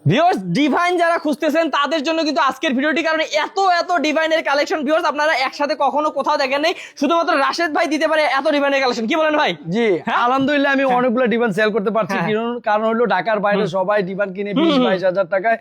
Viewers divine যারা খুঁজতেছেন তাদের জন্য কিন্তু আজকের ভিডিওটি, কারণ এত এত ডিভাইনের কালেকশন ভিউয়ার্স আপনারা একসাথে কখনো কোথাও দেখেন নাই, শুধুমাত্র রাশেদ ভাই দিতে পারে এত ডিভাইনের কালেকশন। কি বলেন ভাই? জি আলহামদুলিল্লাহ আমি অনেকগুলো ডিভাইন সেল করতে পারছি, কারণ হলো ঢাকার বাইরে সবাই ডিভাইন কিনে 20-22 হাজার টাকায়।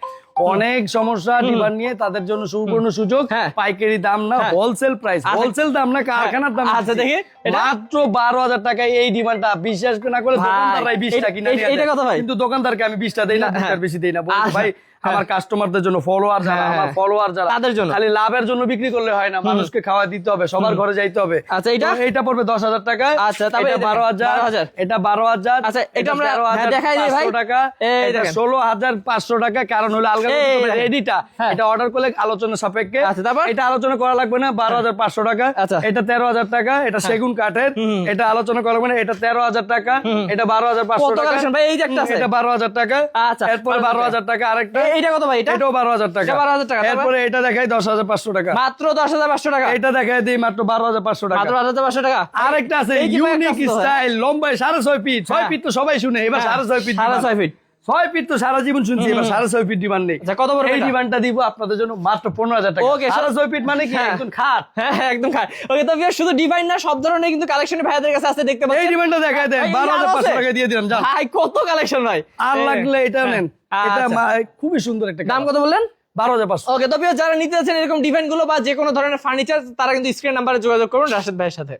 অনেক সমস্যা ডিভাইন নিয়ে, তাদের জন্য সুবর্ণ সুযোগ। পাইকারি দাম না, হোলসেল প্রাইস, হোলসেল দাম না, কারখানার দাম। আচ্ছা দেখি মাত্র 12,000 টাকায় এই ডিমান্ডটা। বিশ্বাস না করলে দোকানদাররাই 20টা কিনে নিয়ে যায়, কিন্তু দোকানদারকে আমি 20টা দেই না, 20টার বেশি দেই না। বলতে ভাই আমার কাস্টমারদের জন্য, ফলোয়ার যারা, আমার ফলোয়ার যারা, তাদের জন্য খালি লাভের জন্য বিক্রি করলে হয় না, মানুষকে খাওয়া দিতে হবে, সবার ঘরে যাইতে হবে। আচ্ছা এইটা পড়বে 10,000 টাকা। আচ্ছা তারপরে 12,000, এটা 12,000। আচ্ছা এটা আমরা দেখাই দিই ভাই, 500 টাকা, এটা 16,500 টাকা। কারণ হলো আলগা রেডিটা, এটা অর্ডার করলে আলোচনা সাপেক্ষে। আচ্ছা তারপর এটা আলোচনা করা লাগবে না, 12,500 টাকা। এটা 13,000 টাকা, এটা সেগুন কাঠের, এটা আলোচনা করা লাগবে না, এটা 13,000 টাকা, এটা 12,500 টাকা। ভাই এই যে একটা আছে, এটা 12,000 টাকা। আচ্ছা এরপরে 12,000 টাকা আরেকটা। এইটা কত ভাই? এটাও 12,000 টাকা। 12,000 টাকা। এরপরে এটা দেখাই 10,500 টাকা, মাত্র 10,500 টাকা। এটা দেখাই দিই মাত্র 12,500 টাকা, মাত্র 12,500 টাকা। আরেকটা আছে ইউনিক স্টাইল, লম্বায় 6.5 ফিট। 6 ফিট তো সবাই শুনে, এবার 6.5 ফিট। 6.5 ফিট 6 ফিট তো সারা জীবন শুনছি, এবার 6.5 ফিট ডিমান্ড নেই। কত বড় এই ডিমান্ডটা দিব আপনাদের জন্য মাত্র 15,000 টাকা। ওকে 6.5 ফিট মানে কি একদম খাট। হ্যাঁ একদম খাট। ওকে তো ভিউয়ার শুধু ডিভাইন না, সব ধরনের কিন্তু কালেকশন ভাইদের কাছে আছে, দেখতে পাচ্ছেন। এই ডিমান্ডটা দেখাই দেন, 12,500 টাকা দিয়ে দিলাম। যান ভাই কত কালেকশন ভাই, আর লাগলে এটা নেন। এটা খুবই সুন্দর একটা। দাম কত বললেন? 12,500। ওকে তো ভিউয়ার যারা নিতে চাচ্ছেন এরকম ডিভাইন গুলো বা যে কোনো ধরনের ফার্নিচার, তারা কিন্তু স্ক্রিন নাম্বারে যোগাযোগ করুন রাশেদ ভাইয়ের সাথে।